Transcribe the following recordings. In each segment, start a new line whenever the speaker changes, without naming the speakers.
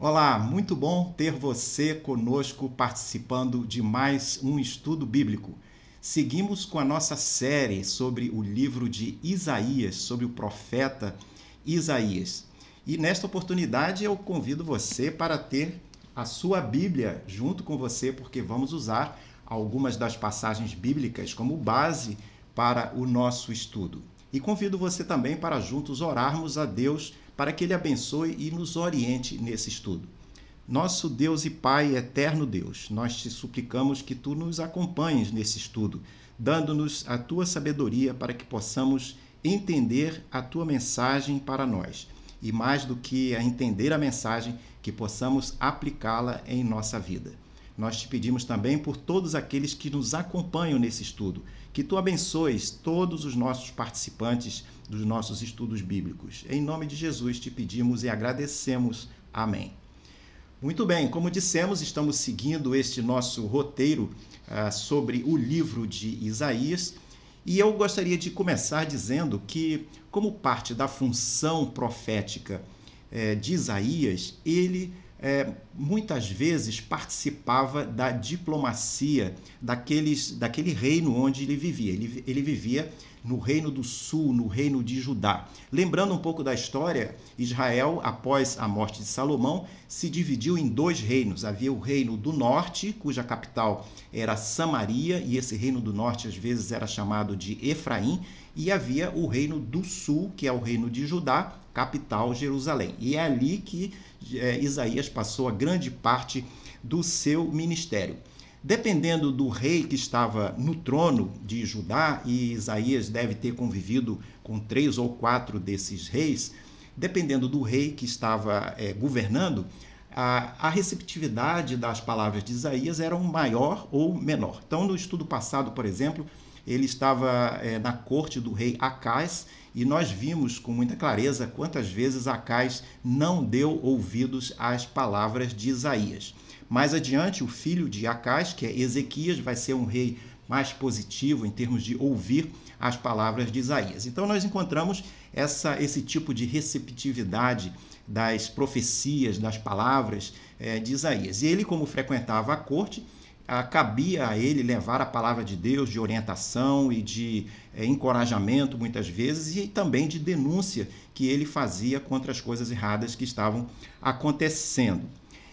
Olá, muito bom ter você conosco participando de mais um estudo bíblico. Seguimos com a nossa série sobre o livro de Isaías, sobre o profeta Isaías. E nesta oportunidade eu convido você para ter a sua Bíblia junto com você, porque vamos usar algumas das passagens bíblicas como base para o nosso estudo. E convido você também para juntos orarmos a Deus para que Ele abençoe e nos oriente nesse estudo. Nosso Deus e Pai, eterno Deus, nós te suplicamos que Tu nos acompanhes nesse estudo, dando-nos a Tua sabedoria para que possamos entender a Tua mensagem para nós. E mais do que a entender a mensagem, que possamos aplicá-la em nossa vida. Nós te pedimos também por todos aqueles que nos acompanham nesse estudo, que Tu abençoes todos os nossos participantes dos nossos estudos bíblicos. Em nome de Jesus te pedimos e agradecemos. Amém. Muito bem, como dissemos, estamos seguindo este nosso roteiro sobre o livro de Isaías, e eu gostaria de começar dizendo que, como parte da função profética de Isaías, ele muitas vezes participava da diplomacia daquele reino onde ele vivia. Ele vivia no reino do sul, no reino de Judá. Lembrando um pouco da história, Israel, após a morte de Salomão, se dividiu em dois reinos. Havia o reino do norte, cuja capital era Samaria, e esse reino do norte às vezes era chamado de Efraim, e havia o reino do sul, que é o reino de Judá, capital Jerusalém. E é ali que Isaías passou a grande parte do seu ministério. Dependendo do rei que estava no trono de Judá, e Isaías deve ter convivido com 3 ou 4 desses reis, dependendo do rei que estava governando, a receptividade das palavras de Isaías era maior ou menor. Então, no estudo passado, por exemplo, ele estava na corte do rei Acás, e nós vimos com muita clareza quantas vezes Acás não deu ouvidos às palavras de Isaías. Mais adiante, o filho de Acás, que é Ezequias, vai ser um rei mais positivo em termos de ouvir as palavras de Isaías. Então, nós encontramos esse tipo de receptividade das profecias, das palavras de Isaías. E ele, como frequentava a corte, cabia a ele levar a palavra de Deus de orientação e de encorajamento, muitas vezes, e também de denúncia que ele fazia contra as coisas erradas que estavam acontecendo.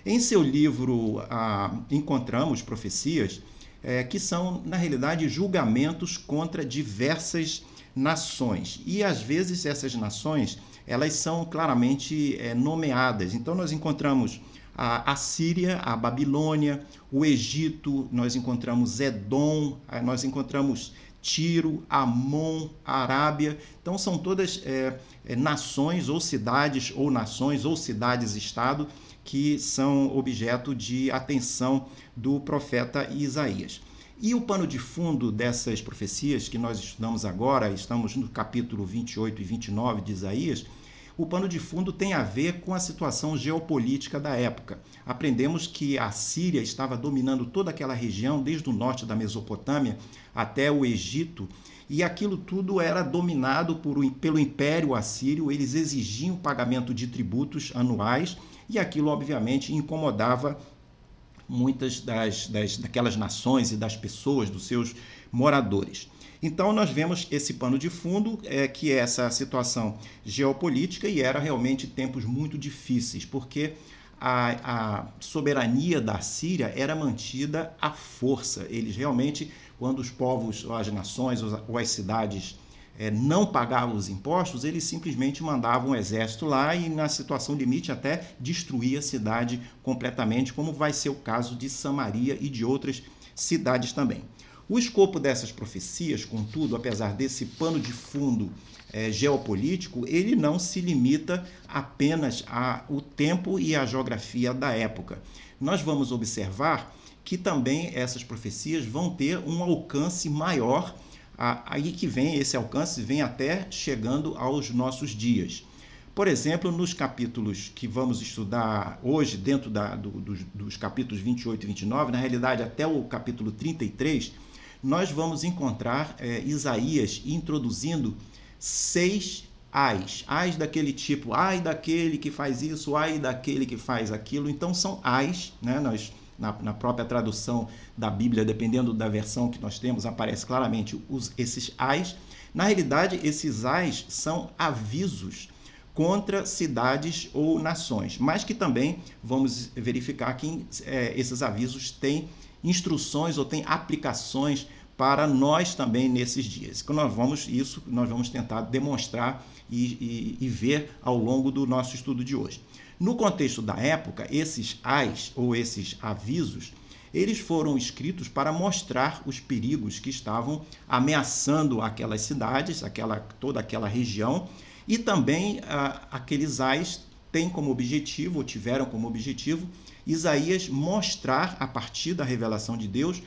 Em seu livro, encontramos profecias que são, na realidade, julgamentos contra diversas nações. E, às vezes, essas nações elas são claramente nomeadas. Então, nós encontramos a Síria, a Babilônia, o Egito, nós encontramos Edom, nós encontramos Tiro, Amon, Arábia. Então, são todas nações ou cidades-estado que são objeto de atenção do profeta Isaías. E o pano de fundo dessas profecias que nós estudamos agora, estamos no capítulo 28 e 29 de Isaías, o pano de fundo tem a ver com a situação geopolítica da época. Aprendemos que a Síria estava dominando toda aquela região, desde o norte da Mesopotâmia até o Egito, e aquilo tudo era dominado pelo Império Assírio. Eles exigiam pagamento de tributos anuais, e aquilo, obviamente, incomodava muitas daquelas nações e das pessoas, dos seus moradores. Então, nós vemos esse pano de fundo, que é essa situação geopolítica, e era realmente tempos muito difíceis, porque a soberania da Síria era mantida à força. Eles realmente, quando os povos, ou as nações, ou as cidades não pagavam os impostos, eles simplesmente mandavam um exército lá e, na situação limite, até destruía a cidade completamente, como vai ser o caso de Samaria e de outras cidades também. O escopo dessas profecias, contudo, apesar desse pano de fundo geopolítico, ele não se limita apenas ao tempo e à geografia da época. Nós vamos observar que também essas profecias vão ter um alcance maior. Aí que vem esse alcance, vem até chegando aos nossos dias. Por exemplo, nos capítulos que vamos estudar hoje, dentro dos capítulos 28 e 29, na realidade até o capítulo 33, nós vamos encontrar Isaías introduzindo 6 ais daquele tipo, ai daquele que faz isso, ai daquele que faz aquilo. Então são ais, né? Na própria tradução da Bíblia, dependendo da versão que nós temos, aparece claramente esses ais. Na realidade, esses ais são avisos contra cidades ou nações, mas que também vamos verificar que esses avisos têm instruções ou têm aplicações para nós também nesses dias. Nós vamos tentar demonstrar e ver ao longo do nosso estudo de hoje. No contexto da época, esses ais ou esses avisos, eles foram escritos para mostrar os perigos que estavam ameaçando aquelas cidades, toda aquela região, e também aqueles ais têm como objetivo, ou tiveram como objetivo, Isaías mostrar, a partir da revelação de Deus,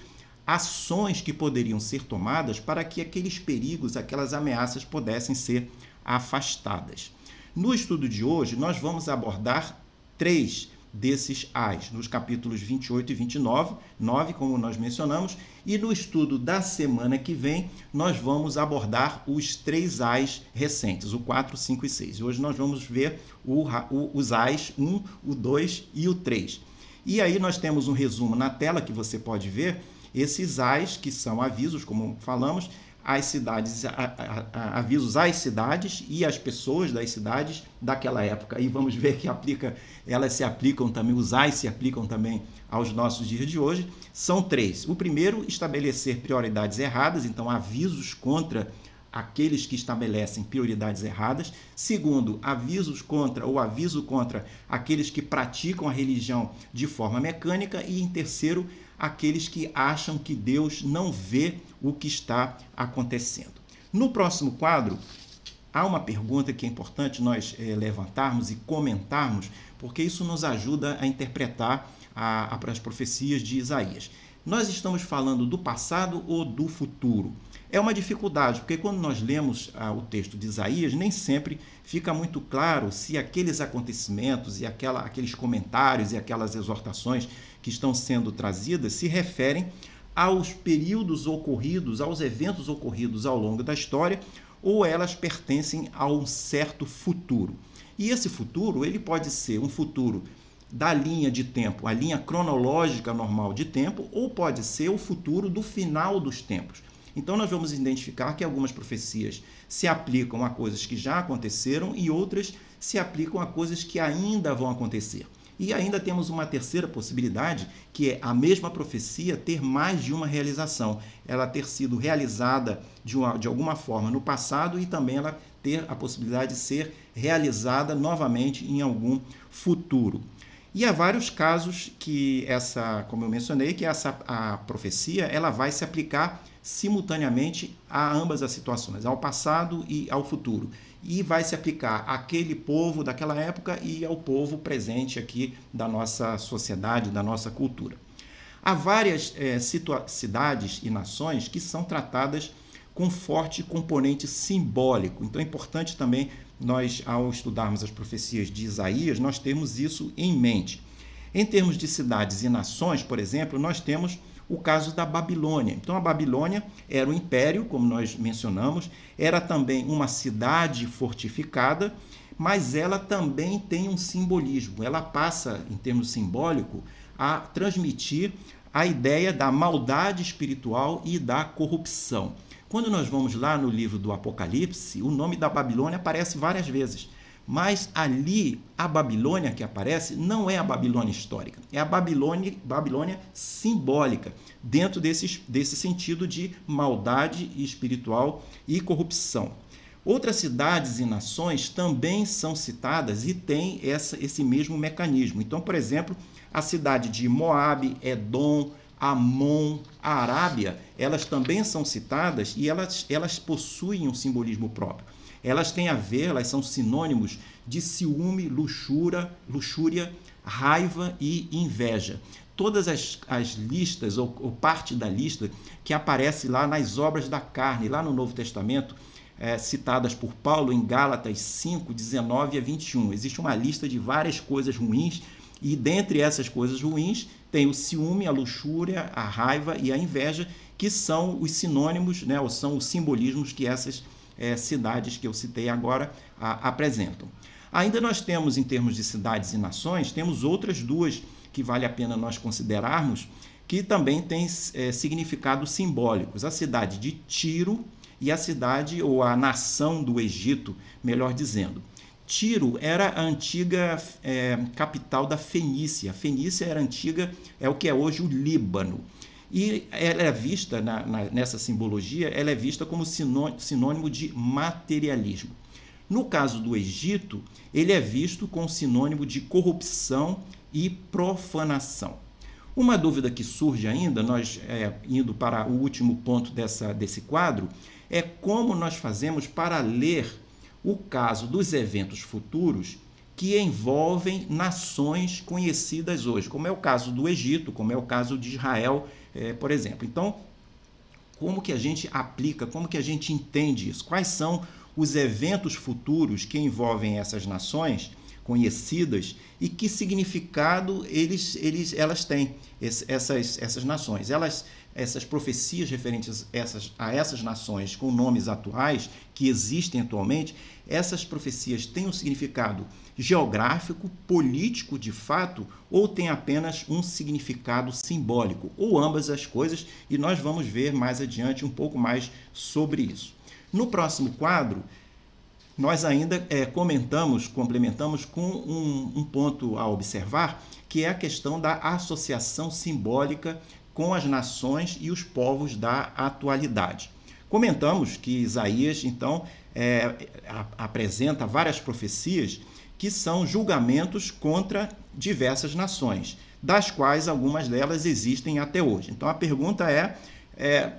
ações que poderiam ser tomadas para que aqueles perigos, aquelas ameaças pudessem ser afastadas. No estudo de hoje, nós vamos abordar 3 desses ais, nos capítulos 28 e 29, 9, como nós mencionamos, e no estudo da semana que vem, nós vamos abordar os 3 ais recentes, o 4, 5 e 6. Hoje nós vamos ver os ais 1, o 2 e o 3. E aí nós temos um resumo na tela que você pode ver, esses ais, que são avisos, como falamos, às cidades, avisos às cidades e às pessoas das cidades daquela época. E vamos ver que elas se aplicam também, os ais se aplicam também aos nossos dias de hoje. São 3. O primeiro, estabelecer prioridades erradas, então avisos contra aqueles que estabelecem prioridades erradas. Segundo, aviso contra aqueles que praticam a religião de forma mecânica. E em terceiro, aqueles que acham que Deus não vê o que está acontecendo. No próximo quadro, há uma pergunta que é importante nós levantarmos e comentarmos, porque isso nos ajuda a interpretar as profecias de Isaías. Nós estamos falando do passado ou do futuro? É uma dificuldade, porque quando nós lemos o texto de Isaías, nem sempre fica muito claro se aqueles acontecimentos e aqueles comentários e aquelas exortações que estão sendo trazidas se referem aos períodos ocorridos, aos eventos ocorridos ao longo da história, ou elas pertencem a um certo futuro. E esse futuro, ele pode ser um futuro da linha de tempo, a linha cronológica normal de tempo, ou pode ser o futuro do final dos tempos. Então nós vamos identificar que algumas profecias se aplicam a coisas que já aconteceram e outras se aplicam a coisas que ainda vão acontecer. E ainda temos uma terceira possibilidade, que é a mesma profecia ter mais de uma realização. Ela ter sido realizada de alguma forma no passado e também ela ter a possibilidade de ser realizada novamente em algum futuro. E há vários casos que como eu mencionei, que a profecia ela vai se aplicar simultaneamente a ambas as situações, ao passado e ao futuro. E vai se aplicar àquele povo daquela época e ao povo presente aqui da nossa sociedade, da nossa cultura. Há várias cidades e nações que são tratadas com forte componente simbólico. Então é importante também nós, ao estudarmos as profecias de Isaías, nós temos isso em mente. Em termos de cidades e nações, por exemplo, nós temos o caso da Babilônia. Então, a Babilônia era um império, como nós mencionamos, era também uma cidade fortificada, mas ela também tem um simbolismo. Ela passa, em termos simbólico, a transmitir a ideia da maldade espiritual e da corrupção. Quando nós vamos lá no livro do Apocalipse, o nome da Babilônia aparece várias vezes. Mas ali, a Babilônia que aparece não é a Babilônia histórica, é a Babilônia simbólica, dentro desse sentido de maldade espiritual e corrupção. Outras cidades e nações também são citadas e têm esse mesmo mecanismo. Então, por exemplo, a cidade de Moabe, Edom, Amon, a Arábia, elas também são citadas e elas possuem um simbolismo próprio. Elas têm a ver, elas são sinônimos de ciúme, luxúria, raiva e inveja. Todas as listas, ou parte da lista, que aparece lá nas obras da carne, lá no Novo Testamento, citadas por Paulo em Gálatas 5, 19 a 21. Existe uma lista de várias coisas ruins, e dentre essas coisas ruins tem o ciúme, a luxúria, a raiva e a inveja, que são os sinônimos, né, ou são os simbolismos que essas cidades que eu citei agora apresentam. Ainda nós temos, em termos de cidades e nações, temos outras duas que vale a pena nós considerarmos, que também têm significados simbólicos. A cidade de Tiro e a cidade, ou a nação do Egito, melhor dizendo. Tiro era a antiga capital da Fenícia. A Fenícia era antiga, é o que é hoje o Líbano. E ela é vista, nessa simbologia, ela é vista como sinônimo de materialismo. No caso do Egito, ele é visto como sinônimo de corrupção e profanação. Uma dúvida que surge ainda, nós indo para o último ponto desse quadro, é como nós fazemos para ler o caso dos eventos futuros que envolvem nações conhecidas hoje, como é o caso do Egito, como é o caso de Israel, por exemplo. Então, como que a gente aplica, como que a gente entende isso? Quais são os eventos futuros que envolvem essas nações conhecidas e que significado elas têm, essas nações? Essas profecias referentes a essas nações com nomes atuais que existem atualmente, essas profecias têm um significado geográfico, político de fato, ou tem apenas um significado simbólico, ou ambas as coisas, e nós vamos ver mais adiante um pouco mais sobre isso. No próximo quadro, nós ainda complementamos com um ponto a observar, que é a questão da associação simbólica com as nações e os povos da atualidade. Comentamos que Isaías, então, apresenta várias profecias que são julgamentos contra diversas nações, das quais algumas delas existem até hoje. Então, a pergunta é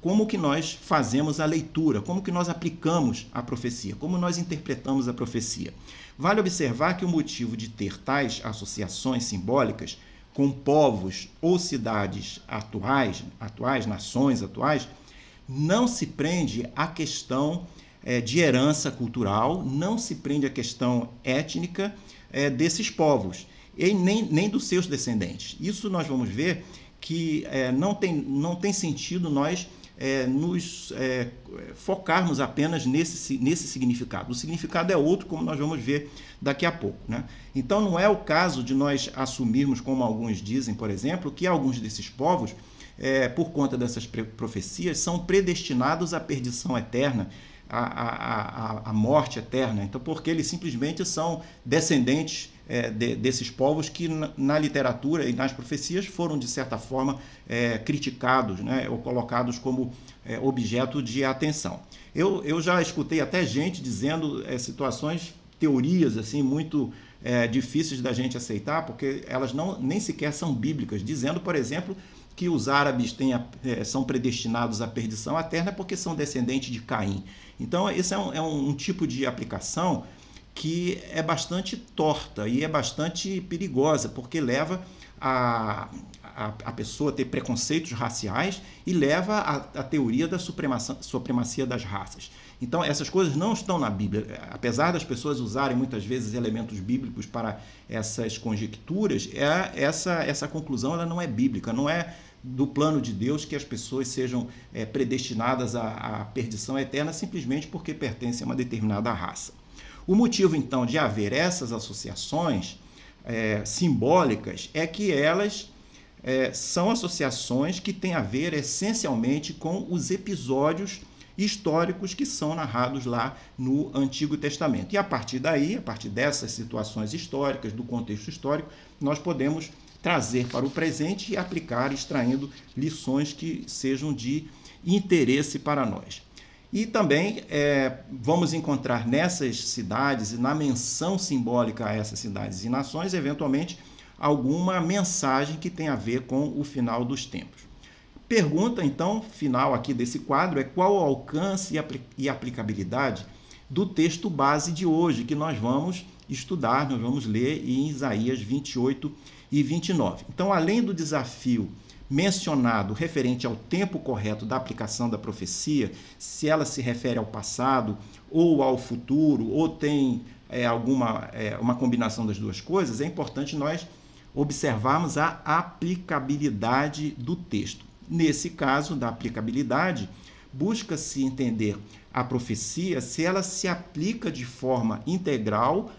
como que nós fazemos a leitura, como que nós aplicamos a profecia, como nós interpretamos a profecia. Vale observar que o motivo de ter tais associações simbólicas com povos ou cidades atuais, nações atuais, não se prende à questão de herança cultural, não se prende à questão étnica desses povos, e nem dos seus descendentes. Isso nós vamos ver que não tem sentido nós nos focarmos apenas nesse significado. O significado é outro, como nós vamos ver daqui a pouco, né? Então, não é o caso de nós assumirmos, como alguns dizem, por exemplo, que alguns desses povos, por conta dessas profecias, são predestinados à perdição eterna, à morte eterna. Então, porque eles simplesmente são descendentes desses povos que na literatura e nas profecias foram, de certa forma, criticados, né, ou colocados como objeto de atenção. Eu já escutei até gente dizendo situações, teorias assim muito difíceis da gente aceitar, porque elas nem sequer são bíblicas, dizendo, por exemplo, que os árabes são predestinados à perdição eterna porque são descendentes de Caim. Então, esse é um tipo de aplicação que é bastante torta e é bastante perigosa, porque leva a pessoa a ter preconceitos raciais e leva à teoria da supremacia das raças. Então, essas coisas não estão na Bíblia. Apesar das pessoas usarem muitas vezes elementos bíblicos para essas conjecturas, essa conclusão ela não é bíblica, não é do plano de Deus que as pessoas sejam predestinadas à perdição eterna simplesmente porque pertencem a uma determinada raça. O motivo, então, de haver essas associações simbólicas é que elas são associações que têm a ver essencialmente com os episódios históricos que são narrados lá no Antigo Testamento. E a partir daí, a partir dessas situações históricas, do contexto histórico, nós podemos trazer para o presente e aplicar, extraindo lições que sejam de interesse para nós. E também vamos encontrar nessas cidades e na menção simbólica a essas cidades e nações, eventualmente, alguma mensagem que tenha a ver com o final dos tempos. Pergunta, então, final aqui desse quadro é qual o alcance e aplicabilidade do texto base de hoje, que nós vamos estudar, nós vamos ler em Isaías 28 e 29. Então, além do desafio mencionado referente ao tempo correto da aplicação da profecia, se ela se refere ao passado ou ao futuro, ou tem uma combinação das duas coisas, é importante nós observarmos a aplicabilidade do texto. Nesse caso da aplicabilidade, busca-se entender a profecia se ela se aplica de forma integral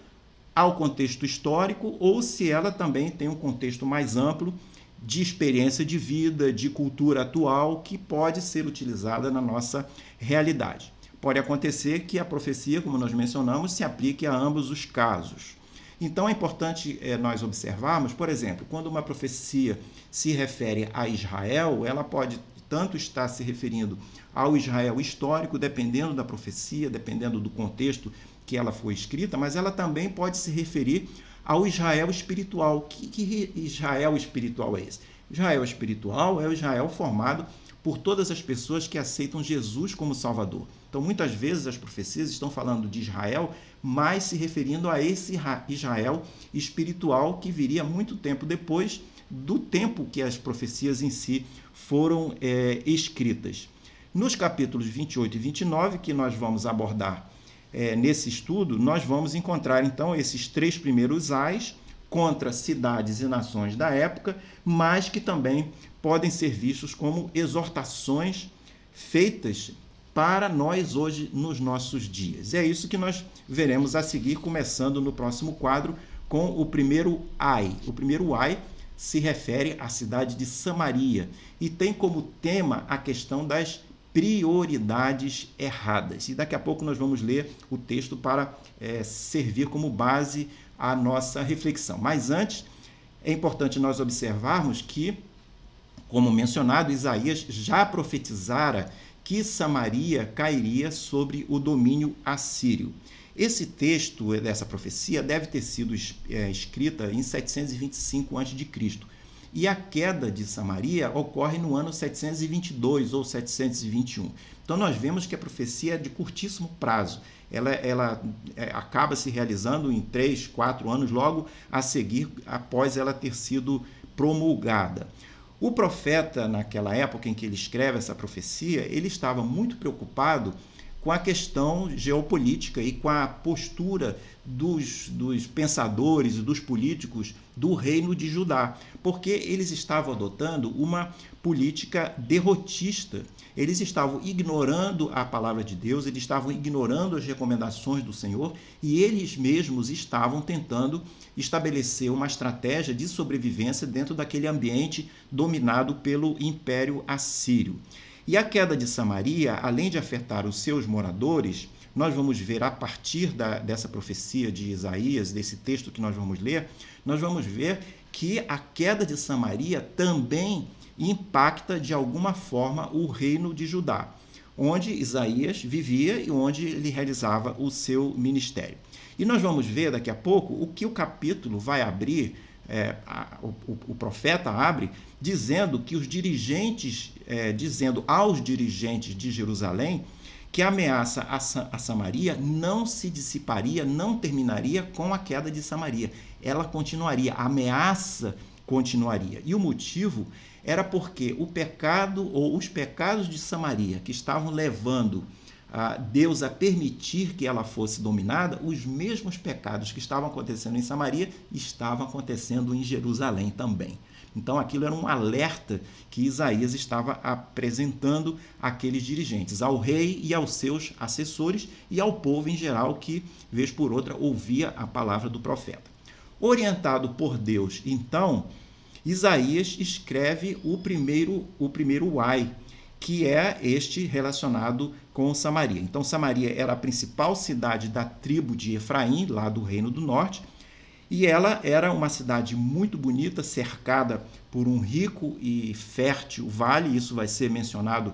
ao contexto histórico ou se ela também tem um contexto mais amplo de experiência de vida, de cultura atual, que pode ser utilizada na nossa realidade. Pode acontecer que a profecia, como nós mencionamos, se aplique a ambos os casos. Então é importante nós observarmos, por exemplo, quando uma profecia se refere a Israel, ela pode tanto estar se referindo ao Israel histórico, dependendo da profecia, dependendo do contexto que ela foi escrita, mas ela também pode se referir ao Israel espiritual. Que Israel espiritual é esse? Israel espiritual é o Israel formado por todas as pessoas que aceitam Jesus como Salvador. Então, muitas vezes as profecias estão falando de Israel, mas se referindo a esse Israel espiritual que viria muito tempo depois do tempo que as profecias em si foram escritas. Nos capítulos 28 e 29, que nós vamos abordar nesse estudo, nós vamos encontrar, então, esses 3 primeiros ais contra cidades e nações da época, mas que também podem ser vistos como exortações feitas para nós hoje, nos nossos dias. É isso que nós veremos a seguir, começando no próximo quadro com o primeiro ai. O primeiro ai se refere à cidade de Samaria e tem como tema a questão das prioridades erradas. E daqui a pouco nós vamos ler o texto para servir como base a nossa reflexão. Mas antes, é importante nós observarmos que, como mencionado, Isaías já profetizara que Samaria cairia sobre o domínio assírio. Esse texto dessa profecia deve ter sido escrita em 725 a.C. E a queda de Samaria ocorre no ano 722 ou 721. Então nós vemos que a profecia é de curtíssimo prazo. Ela acaba se realizando em 3, 4 anos, logo a seguir, após ela ter sido promulgada. O profeta, naquela época em que ele escreve essa profecia, ele estava muito preocupado com a questão geopolítica e com a postura dos pensadores e dos políticos do reino de Judá, porque eles estavam adotando uma política derrotista. Eles estavam ignorando a palavra de Deus, eles estavam ignorando as recomendações do Senhor e eles mesmos estavam tentando estabelecer uma estratégia de sobrevivência dentro daquele ambiente dominado pelo Império Assírio. E a queda de Samaria, além de afetar os seus moradores, nós vamos ver a partir dessa profecia de Isaías, desse texto que nós vamos ler, nós vamos ver que a queda de Samaria também impacta de alguma forma o reino de Judá, onde Isaías vivia e onde ele realizava o seu ministério. E nós vamos ver daqui a pouco o que o capítulo vai abrir, o profeta abre, dizendo que os dirigentes, dizendo aos dirigentes de Jerusalém que a ameaça a Samaria não se dissiparia, não terminaria com a queda de Samaria. Ela continuaria, a ameaça continuaria. E o motivo era porque o pecado ou os pecados de Samaria, que estavam levando Deus a permitir que ela fosse dominada, os mesmos pecados que estavam acontecendo em Samaria estavam acontecendo em Jerusalém também. Então aquilo era um alerta que Isaías estava apresentando àqueles dirigentes, ao rei e aos seus assessores e ao povo em geral que, vez por outra, ouvia a palavra do profeta. Orientado por Deus, então, Isaías escreve o primeiro ai, que é este relacionado com Samaria. Então, Samaria era a principal cidade da tribo de Efraim, lá do Reino do Norte, e ela era uma cidade muito bonita, cercada por um rico e fértil vale, isso vai ser mencionado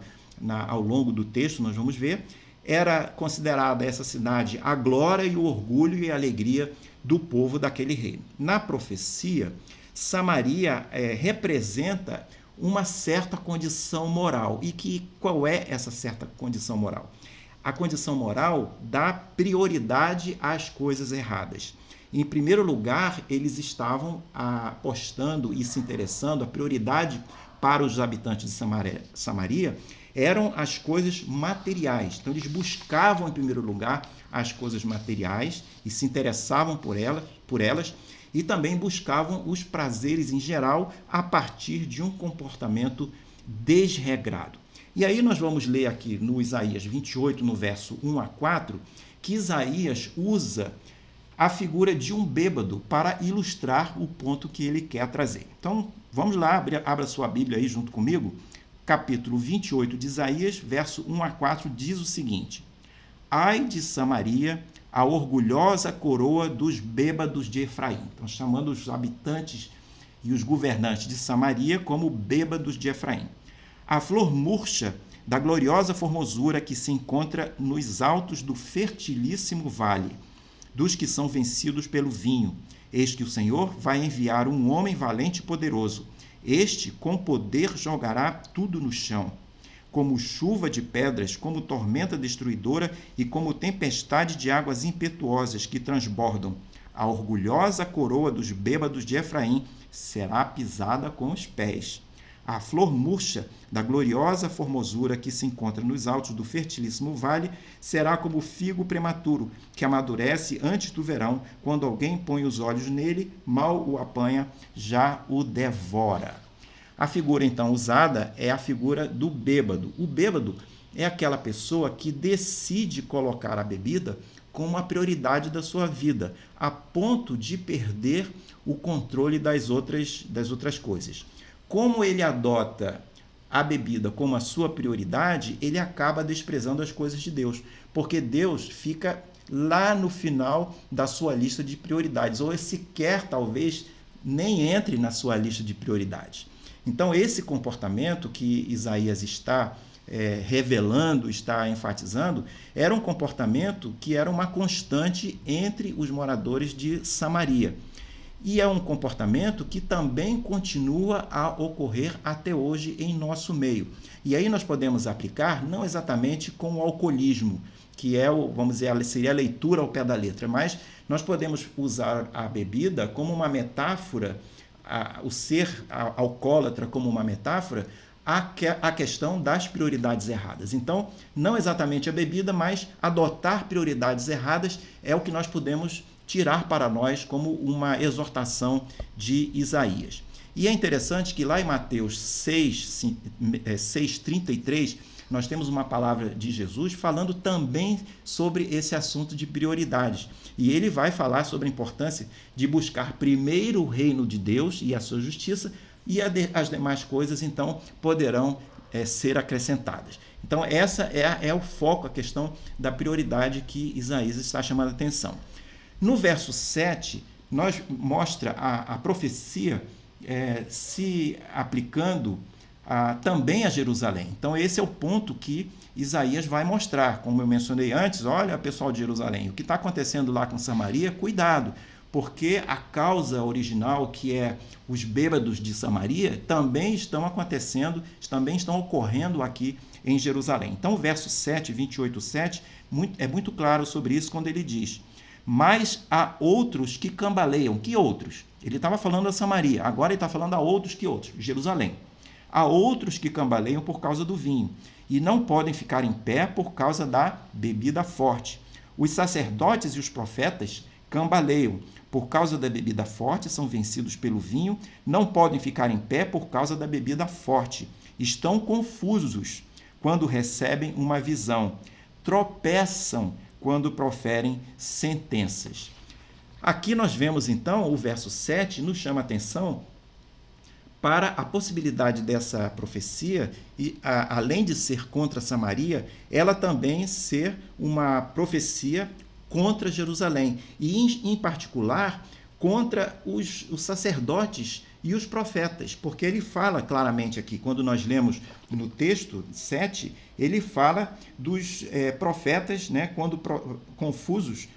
ao longo do texto, nós vamos ver. Era considerada essa cidade a glória e o orgulho e a alegria do povo daquele reino. Na profecia, Samaria representa uma certa condição moral. E qual é essa certa condição moral? A condição moral dá prioridade às coisas erradas. Em primeiro lugar, eles estavam apostando e se interessando, a prioridade para os habitantes de Samaria eram as coisas materiais. Então, eles buscavam, em primeiro lugar, as coisas materiais e se interessavam por elas, e também buscavam os prazeres em geral a partir de um comportamento desregrado. E aí nós vamos ler aqui no Isaías 28, no verso 1 a 4, que Isaías usa a figura de um bêbado para ilustrar o ponto que ele quer trazer. Então, vamos lá, abra sua Bíblia aí junto comigo. Capítulo 28 de Isaías, verso 1 a 4, diz o seguinte: Ai de Samaria, a orgulhosa coroa dos bêbados de Efraim. Então, chamando os habitantes e os governantes de Samaria como bêbados de Efraim. A flor murcha da gloriosa formosura que se encontra nos altos do fertilíssimo vale, dos que são vencidos pelo vinho. Eis que o Senhor vai enviar um homem valente e poderoso. Este, com poder, jogará tudo no chão, como chuva de pedras, como tormenta destruidora e como tempestade de águas impetuosas que transbordam. A orgulhosa coroa dos bêbados de Efraim será pisada com os pés. A flor murcha da gloriosa formosura que se encontra nos altos do fertilíssimo vale será como o figo prematuro, que amadurece antes do verão, quando alguém põe os olhos nele, mal o apanha, já o devora. A figura, então, usada é a figura do bêbado. O bêbado é aquela pessoa que decide colocar a bebida como a prioridade da sua vida, a ponto de perder o controle das outras coisas. Como ele adota a bebida como a sua prioridade, ele acaba desprezando as coisas de Deus, porque Deus fica lá no final da sua lista de prioridades, ou sequer, talvez, nem entre na sua lista de prioridades. Então, esse comportamento que Isaías está revelando, está enfatizando, era um comportamento que era uma constante entre os moradores de Samaria. E é um comportamento que também continua a ocorrer até hoje em nosso meio. E aí nós podemos aplicar, não exatamente com o alcoolismo, que é, vamos dizer, seria a leitura ao pé da letra, mas nós podemos usar a bebida como uma metáfora, o ser alcoólatra como uma metáfora, a questão das prioridades erradas. Então, não exatamente a bebida, mas adotar prioridades erradas é o que nós podemos tirar para nós como uma exortação de Isaías. E é interessante que lá em Mateus 6:33, nós temos uma palavra de Jesus falando também sobre esse assunto de prioridades. E ele vai falar sobre a importância de buscar primeiro o reino de Deus e a sua justiça, e as demais coisas, então, poderão ser acrescentadas. Então, essa é o foco, a questão da prioridade que Isaías está chamando a atenção. No verso 7, mostra a profecia se aplicando também a Jerusalém. Então, esse é o ponto que Isaías vai mostrar. Como eu mencionei antes, olha, pessoal de Jerusalém, o que está acontecendo lá com Samaria, cuidado, porque a causa original, que é os bêbados de Samaria, também estão acontecendo, também estão ocorrendo aqui em Jerusalém. Então, o verso 7, 28:7, é muito claro sobre isso quando ele diz: mas há outros que cambaleiam. Que outros? Ele estava falando a Samaria, agora ele está falando a outros que outros, Jerusalém. Há outros que cambaleiam por causa do vinho, e não podem ficar em pé por causa da bebida forte. Os sacerdotes e os profetas cambaleiam por causa da bebida forte, são vencidos pelo vinho, não podem ficar em pé por causa da bebida forte. Estão confusos quando recebem uma visão, tropeçam quando proferem sentenças. Aqui nós vemos, então, o verso 7 nos chama a atenção para a possibilidade dessa profecia, e além de ser contra Samaria, ela também ser uma profecia contra Jerusalém, e em particular contra os sacerdotes e os profetas, porque ele fala claramente aqui, quando nós lemos no texto 7, ele fala dos profetas, né, quando confusos,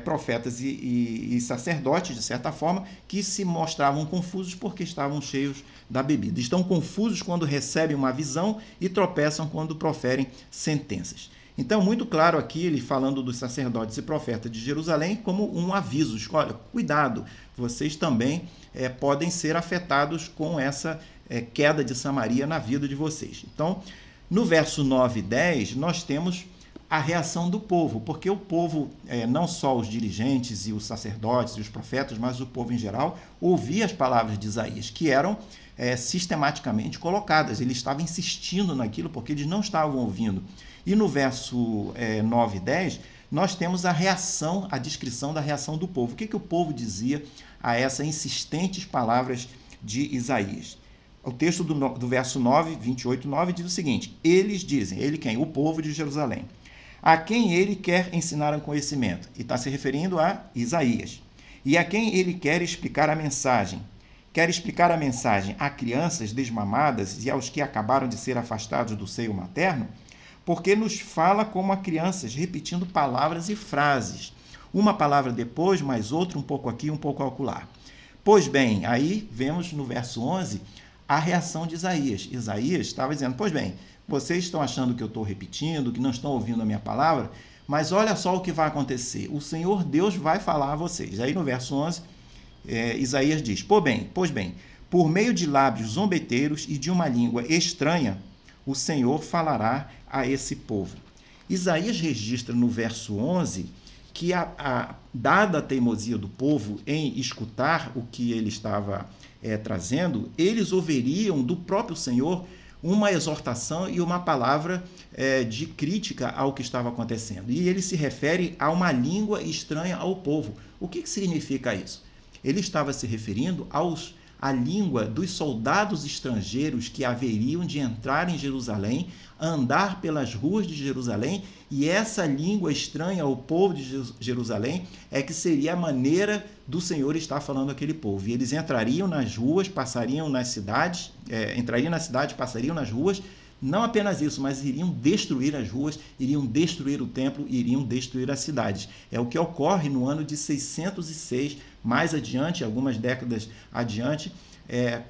profetas e sacerdotes, de certa forma, que se mostravam confusos porque estavam cheios da bebida. Estão confusos quando recebem uma visão e tropeçam quando proferem sentenças. Então, muito claro aqui, ele falando dos sacerdotes e profetas de Jerusalém como um aviso. Olha, cuidado, vocês também podem ser afetados com essa queda de Samaria na vida de vocês. Então, no verso 9 e 10, nós temos a reação do povo, porque o povo, não só os dirigentes e os sacerdotes e os profetas, mas o povo em geral, ouvia as palavras de Isaías, que eram sistematicamente colocadas. Ele estava insistindo naquilo porque eles não estavam ouvindo. E no verso 9 e 10, nós temos a reação, a descrição da reação do povo. O que o povo dizia a essas insistentes palavras de Isaías? O texto do verso 9, 28, 9, diz o seguinte: eles dizem, ele quem? O povo de Jerusalém. A quem ele quer ensinar um conhecimento? E está se referindo a Isaías. E a quem ele quer explicar a mensagem? Quer explicar a mensagem a crianças desmamadas e aos que acabaram de ser afastados do seio materno? Porque nos fala como a crianças, repetindo palavras e frases. Uma palavra depois, mais outra, um pouco aqui, um pouco acolá. Pois bem, aí vemos no verso 11 a reação de Isaías. Isaías estava dizendo, pois bem, vocês estão achando que eu estou repetindo, que não estão ouvindo a minha palavra, mas olha só o que vai acontecer. O Senhor Deus vai falar a vocês. Aí no verso 11, Isaías diz, pois bem, por meio de lábios zombeteiros e de uma língua estranha, o Senhor falará a esse povo. Isaías registra no verso 11 que, dada a teimosia do povo em escutar o que ele estava trazendo, eles ouviriam do próprio Senhor uma exortação e uma palavra de crítica ao que estava acontecendo. E ele se refere a uma língua estranha ao povo. O que significa isso? Ele estava se referindo à língua dos soldados estrangeiros que haveriam de entrar em Jerusalém, andar pelas ruas de Jerusalém, e essa língua estranha ao povo de Jerusalém é que seria a maneira do Senhor estar falando àquele povo. E eles entrariam nas ruas, passariam nas cidades, entrariam na cidade, passariam nas ruas, não apenas isso, mas iriam destruir as ruas, iriam destruir o templo, iriam destruir as cidades. É o que ocorre no ano de 606, mais adiante, algumas décadas adiante,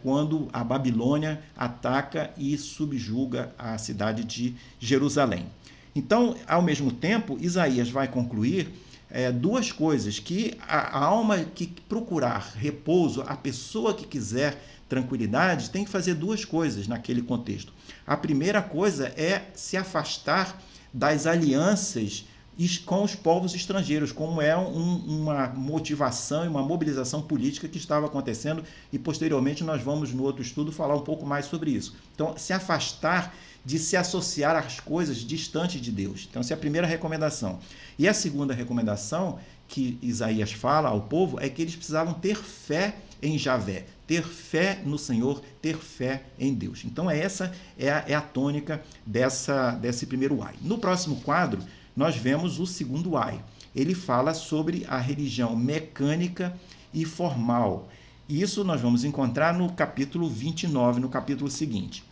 quando a Babilônia ataca e subjuga a cidade de Jerusalém. Então, ao mesmo tempo, Isaías vai concluir duas coisas, que a alma que procurar repouso, a pessoa que quiser tranquilidade, tem que fazer duas coisas naquele contexto. A primeira coisa é se afastar das alianças com os povos estrangeiros, como é uma motivação e uma mobilização política que estava acontecendo, e posteriormente nós vamos, no outro estudo, falar um pouco mais sobre isso. Então, se afastar de se associar às coisas distantes de Deus. Então, essa é a primeira recomendação. E a segunda recomendação que Isaías fala ao povo é que eles precisavam ter fé em Javé, ter fé no Senhor, ter fé em Deus. Então, essa é a tônica desse primeiro ai. No próximo quadro, nós vemos o segundo ai. Ele fala sobre a religião mecânica e formal. Isso nós vamos encontrar no capítulo 29, no capítulo seguinte.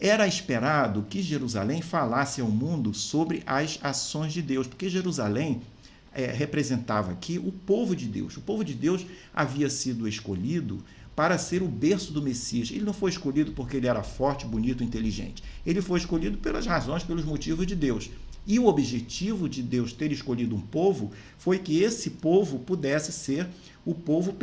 Era esperado que Jerusalém falasse ao mundo sobre as ações de Deus, porque Jerusalém representava aqui o povo de Deus. O povo de Deus havia sido escolhido para ser o berço do Messias. Ele não foi escolhido porque ele era forte, bonito, inteligente. Ele foi escolhido pelas razões, pelos motivos de Deus. E o objetivo de Deus ter escolhido um povo foi que esse povo pudesse ser o povo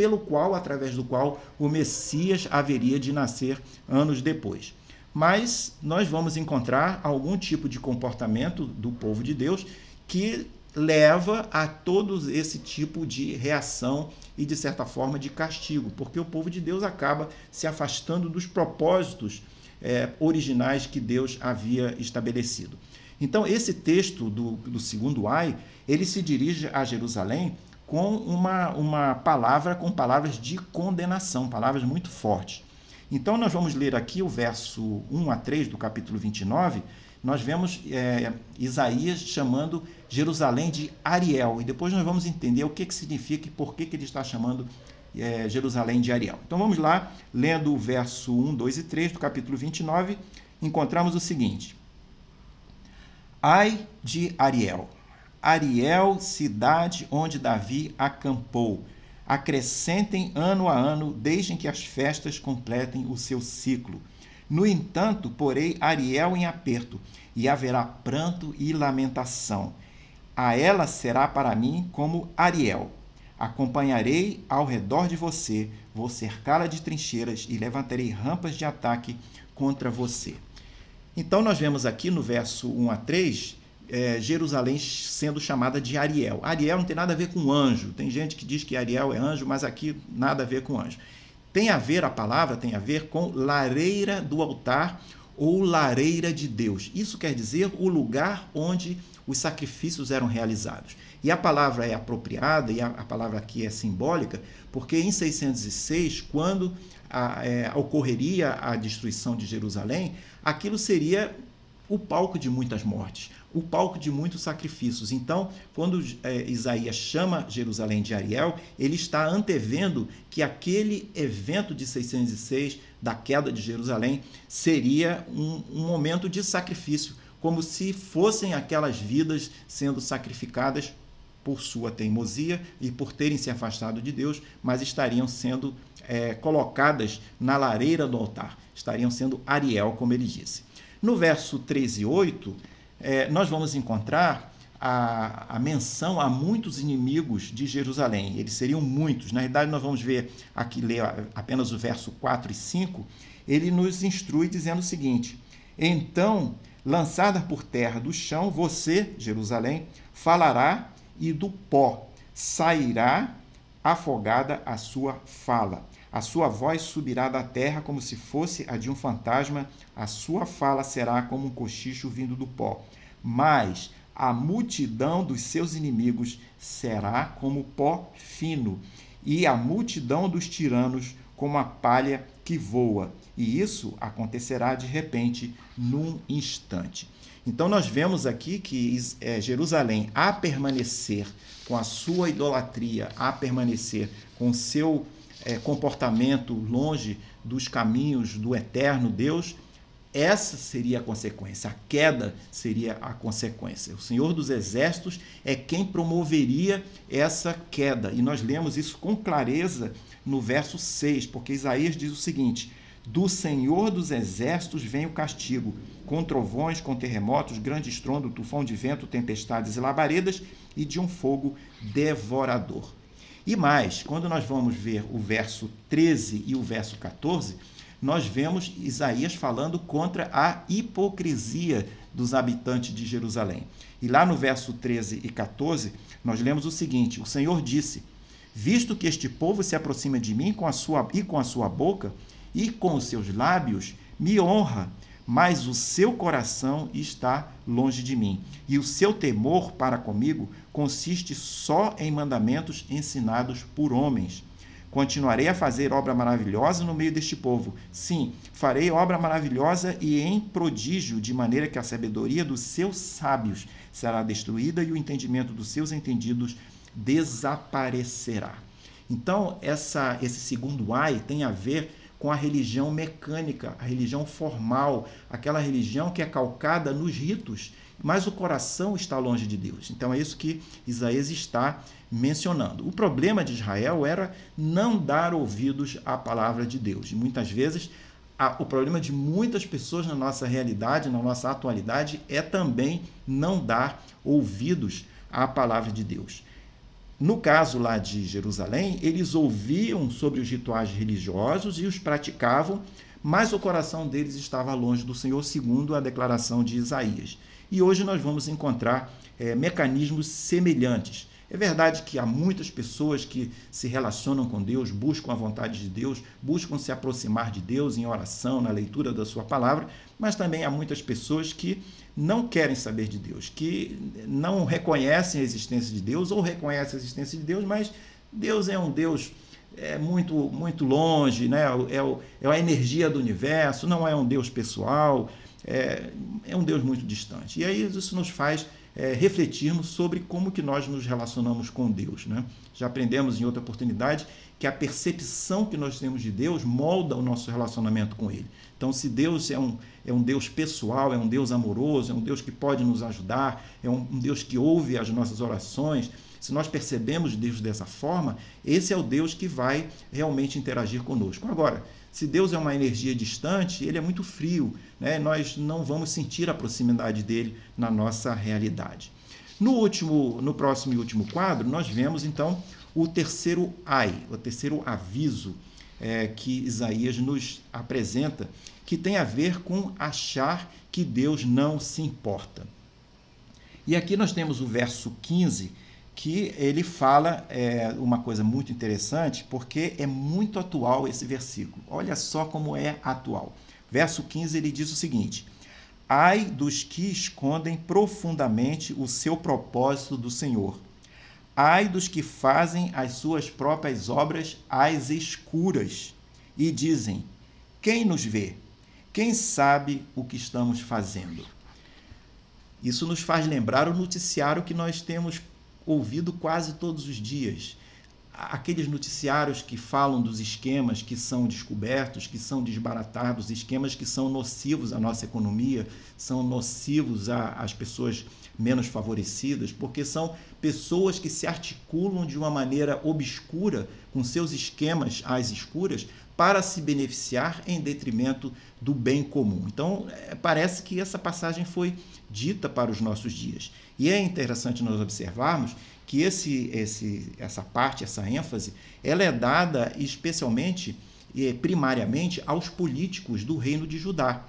através do qual o Messias haveria de nascer anos depois. Mas nós vamos encontrar algum tipo de comportamento do povo de Deus que leva a todo esse tipo de reação e, de certa forma, de castigo, porque o povo de Deus acaba se afastando dos propósitos originais que Deus havia estabelecido. Então, esse texto do segundo ai, ele se dirige a Jerusalém com uma palavra, com palavras de condenação, palavras muito fortes. Então, nós vamos ler aqui o verso 1 a 3 do capítulo 29, nós vemos Isaías chamando Jerusalém de Ariel, e depois nós vamos entender o que significa e por que ele está chamando Jerusalém de Ariel. Então, vamos lá, lendo o verso 1, 2 e 3 do capítulo 29, encontramos o seguinte: Ai de Ariel, Ariel, cidade onde Davi acampou. Acrescentem ano a ano, desde que as festas completem o seu ciclo. No entanto, porei Ariel em aperto, e haverá pranto e lamentação. A ela será para mim como Ariel. Acompanharei ao redor de você, vou cercá-la de trincheiras e levantarei rampas de ataque contra você. Então, nós vemos aqui no verso 1 a 3, Jerusalém sendo chamada de Ariel. Ariel não tem nada a ver com anjo. Tem gente que diz que Ariel é anjo, mas aqui nada a ver com anjo. A palavra tem a ver com lareira do altar ou lareira de Deus. Isso quer dizer o lugar onde os sacrifícios eram realizados. E a palavra é apropriada, e a palavra aqui é simbólica, porque em 606, quando ocorreria a destruição de Jerusalém, aquilo seria o palco de muitas mortes, o palco de muitos sacrifícios. Então, quando Isaías chama Jerusalém de Ariel, ele está antevendo que aquele evento de 606, da queda de Jerusalém, seria um momento de sacrifício, como se fossem aquelas vidas sendo sacrificadas por sua teimosia e por terem se afastado de Deus, mas estariam sendo colocadas na lareira do altar, estariam sendo Ariel, como ele disse. No verso 13 e 8, nós vamos encontrar a menção a muitos inimigos de Jerusalém. Eles seriam muitos. Na verdade, nós vamos ver aqui, ler apenas o verso 4 e 5. Ele nos instrui dizendo o seguinte: então, lançada por terra do chão, você, Jerusalém, falará, e do pó sairá afogada a sua fala. A sua voz subirá da terra como se fosse a de um fantasma, a sua fala será como um cochicho vindo do pó. Mas a multidão dos seus inimigos será como pó fino, e a multidão dos tiranos como a palha que voa. E isso acontecerá de repente, num instante. Então nós vemos aqui que Jerusalém, a permanecer com a sua idolatria, a permanecer com o seu comportamento longe dos caminhos do eterno Deus, essa seria a consequência, a queda seria a consequência. O Senhor dos Exércitos é quem promoveria essa queda. E nós lemos isso com clareza no verso 6, porque Isaías diz o seguinte: do Senhor dos Exércitos vem o castigo, com trovões, com terremotos, grande estrondo, tufão de vento, tempestades e labaredas, e de um fogo devorador. E mais, quando nós vamos ver o verso 13 e o verso 14, nós vemos Isaías falando contra a hipocrisia dos habitantes de Jerusalém. E lá no verso 13 e 14, nós lemos o seguinte: o Senhor disse: visto que este povo se aproxima de mim com a sua boca e com os seus lábios me honra, mas o seu coração está longe de mim, e o seu temor para comigo consiste só em mandamentos ensinados por homens. Continuarei a fazer obra maravilhosa no meio deste povo. Sim, farei obra maravilhosa e em prodígio, de maneira que a sabedoria dos seus sábios será destruída e o entendimento dos seus entendidos desaparecerá. Então, esse segundo ai tem a ver com a religião mecânica, a religião formal, aquela religião que é calcada nos ritos, mas o coração está longe de Deus. Então é isso que Isaías está mencionando. O problema de Israel era não dar ouvidos à palavra de Deus. E muitas vezes o problema de muitas pessoas na nossa realidade, na nossa atualidade, é também não dar ouvidos à palavra de Deus. No caso lá de Jerusalém, eles ouviam sobre os rituais religiosos e os praticavam, mas o coração deles estava longe do Senhor, segundo a declaração de Isaías. E hoje nós vamos encontrar mecanismos semelhantes. É verdade que há muitas pessoas que se relacionam com Deus, buscam a vontade de Deus, buscam se aproximar de Deus em oração, na leitura da sua palavra, mas também há muitas pessoas que não querem saber de Deus, que não reconhecem a existência de Deus ou reconhecem a existência de Deus, mas Deus é um Deus muito longe, né? É a energia do universo, não é um Deus pessoal, é um Deus muito distante. E aí isso nos faz refletirmos sobre como que nós nos relacionamos com Deus, né? Já aprendemos em outra oportunidade que a percepção que nós temos de Deus molda o nosso relacionamento com Ele. Então, se Deus é um Deus pessoal, é um Deus amoroso, é um Deus que pode nos ajudar, é um Deus que ouve as nossas orações, se nós percebemos Deus dessa forma, esse é o Deus que vai realmente interagir conosco. Agora, se Deus é uma energia distante, ele é muito frio, né? Nós não vamos sentir a proximidade dele na nossa realidade. No próximo e último quadro, nós vemos então o terceiro ai, o terceiro aviso que Isaías nos apresenta, que tem a ver com achar que Deus não se importa. E aqui nós temos o verso 15, que ele fala uma coisa muito interessante, porque é muito atual esse versículo. Olha só como é atual. Verso 15, ele diz o seguinte: ai dos que escondem profundamente o seu propósito do Senhor. Ai dos que fazem as suas próprias obras às escuras e dizem: quem nos vê? Quem sabe o que estamos fazendo? Isso nos faz lembrar o noticiário que nós temos ouvido quase todos os dias. Aqueles noticiários que falam dos esquemas que são descobertos, que são desbaratados, esquemas que são nocivos à nossa economia, são nocivos às pessoas menos favorecidas, porque são pessoas que se articulam de uma maneira obscura, com seus esquemas às escuras, para se beneficiar em detrimento do bem comum. Então, parece que essa passagem foi dita para os nossos dias. E é interessante nós observarmos que essa parte, essa ênfase, ela é dada especialmente e primariamente aos políticos do reino de Judá.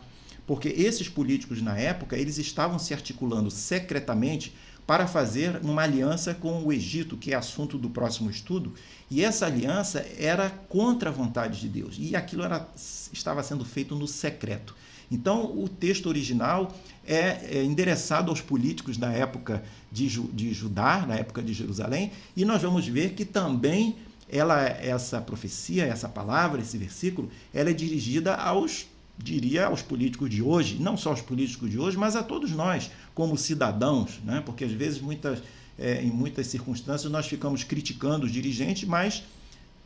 Porque esses políticos, na época, eles estavam se articulando secretamente para fazer uma aliança com o Egito, que é assunto do próximo estudo, e essa aliança era contra a vontade de Deus, e aquilo estava sendo feito no secreto. Então, o texto original é endereçado aos políticos da época de Judá, na época de Jerusalém, e nós vamos ver que também essa profecia, essa palavra, esse versículo, ela é dirigida aos políticos de hoje, não só aos políticos de hoje, mas a todos nós, como cidadãos, né? Porque às vezes, em muitas circunstâncias, nós ficamos criticando os dirigentes, mas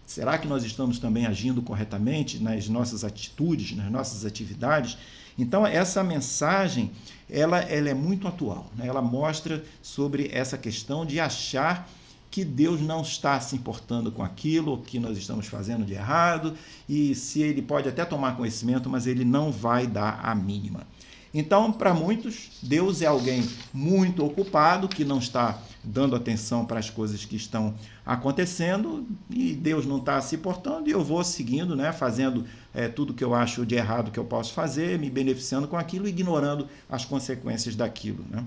será que nós estamos também agindo corretamente nas nossas atitudes, nas nossas atividades? Então, essa mensagem, ela é muito atual, né? Ela mostra sobre essa questão de achar que Deus não está se importando com aquilo que nós estamos fazendo de errado, e se ele pode até tomar conhecimento, mas ele não vai dar a mínima. Então, para muitos, Deus é alguém muito ocupado, que não está dando atenção para as coisas que estão acontecendo, e Deus não está se importando, e eu vou seguindo, né, fazendo tudo que eu acho de errado que eu posso fazer, me beneficiando com aquilo, ignorando as consequências daquilo, né?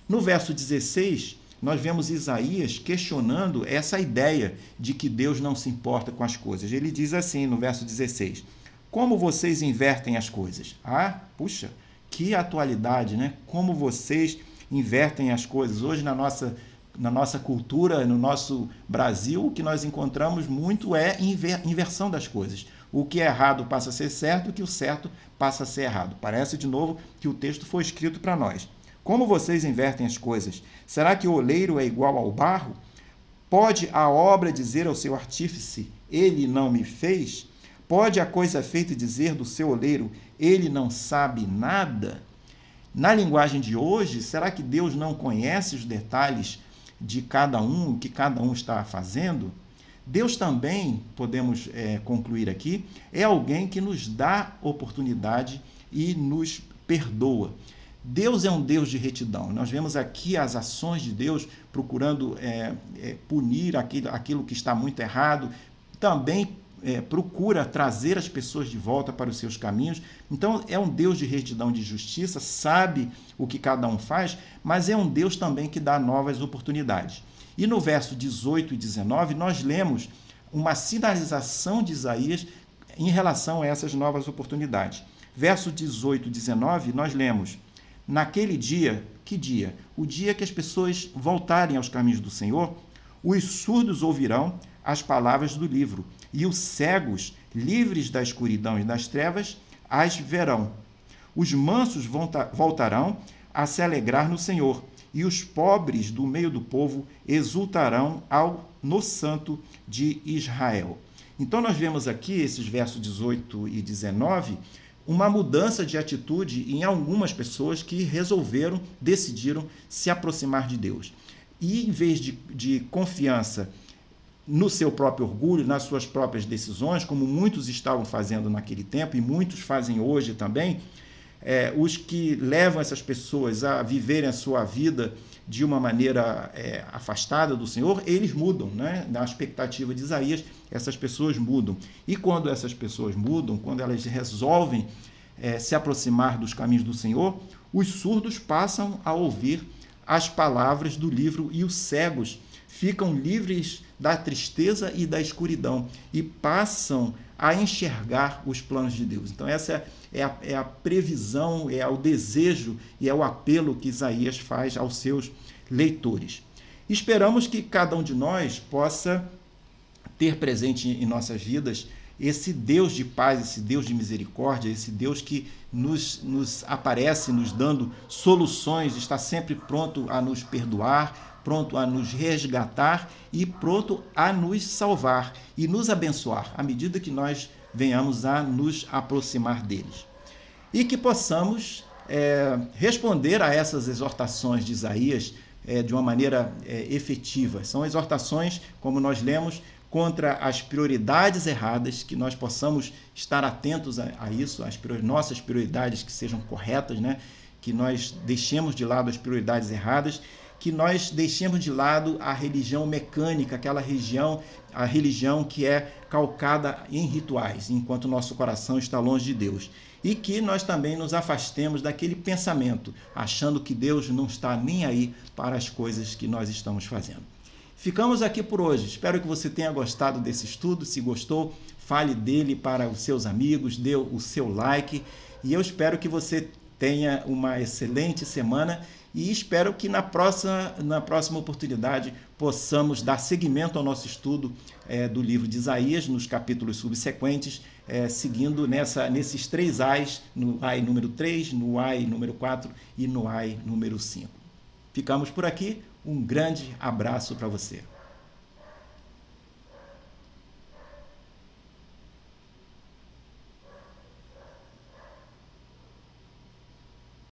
No verso 16, nós vemos Isaías questionando essa ideia de que Deus não se importa com as coisas. Ele diz assim no verso 16: como vocês invertem as coisas? Ah, puxa, que atualidade, né? Como vocês invertem as coisas. Hoje, na nossa cultura, no nosso Brasil, o que nós encontramos muito é inversão das coisas. O que é errado passa a ser certo, e o que é certo passa a ser errado. Parece, de novo, que o texto foi escrito para nós. Como vocês invertem as coisas? Será que o oleiro é igual ao barro? Pode a obra dizer ao seu artífice: ele não me fez? Pode a coisa feita dizer do seu oleiro: ele não sabe nada? Na linguagem de hoje, será que Deus não conhece os detalhes de cada um, o que cada um está fazendo? Deus também, podemos concluir aqui, é alguém que nos dá oportunidade e nos perdoa. Deus é um Deus de retidão. Nós vemos aqui as ações de Deus procurando punir aquilo que está muito errado, também procura trazer as pessoas de volta para os seus caminhos. Então, é um Deus de retidão, de justiça, sabe o que cada um faz, mas é um Deus também que dá novas oportunidades. E no verso 18 e 19, nós lemos uma sinalização de Isaías em relação a essas novas oportunidades. Verso 18 e 19, nós lemos: naquele dia, que dia? O dia que as pessoas voltarem aos caminhos do Senhor, os surdos ouvirão as palavras do livro, e os cegos, livres da escuridão e das trevas, as verão. Os mansos voltarão a se alegrar no Senhor, e os pobres do meio do povo exultarão no Santo de Israel. Então nós vemos aqui, esses versos 18 e 19, uma mudança de atitude em algumas pessoas que decidiram se aproximar de Deus. E em vez de confiança no seu próprio orgulho, nas suas próprias decisões, como muitos estavam fazendo naquele tempo e muitos fazem hoje também, os que levam essas pessoas a viverem a sua vida de uma maneira afastada do Senhor, eles mudam, né? Na expectativa de Isaías, essas pessoas mudam. E quando essas pessoas mudam, quando elas resolvem se aproximar dos caminhos do Senhor, os surdos passam a ouvir as palavras do livro e os cegos ficam livres da tristeza e da escuridão e passam a enxergar os planos de Deus. Então essa é a previsão, é o desejo e é o apelo que Isaías faz aos seus leitores. Esperamos que cada um de nós possa ter presente em nossas vidas esse Deus de paz, esse Deus de misericórdia, esse Deus que nos aparece, nos dando soluções, está sempre pronto a nos perdoar, pronto a nos resgatar e pronto a nos salvar e nos abençoar, à medida que nós venhamos a nos aproximar deles. E que possamos responder a essas exortações de Isaías de uma maneira efetiva. São exortações, como nós lemos, contra as prioridades erradas, que nós possamos estar atentos a isso, as nossas prioridades que sejam corretas, né? Que nós deixemos de lado as prioridades erradas, que nós deixemos de lado a religião mecânica, a religião que é calcada em rituais, enquanto o nosso coração está longe de Deus. E que nós também nos afastemos daquele pensamento, achando que Deus não está nem aí para as coisas que nós estamos fazendo. Ficamos aqui por hoje. Espero que você tenha gostado desse estudo. Se gostou, fale dele para os seus amigos, dê o seu like. E eu espero que você tenha uma excelente semana e espero que na próxima oportunidade possamos dar seguimento ao nosso estudo do livro de Isaías, nos capítulos subsequentes, seguindo nesses 3 Ais, no Ai número 3, no Ai número 4 e no Ai número 5. Ficamos por aqui. Um grande abraço para você.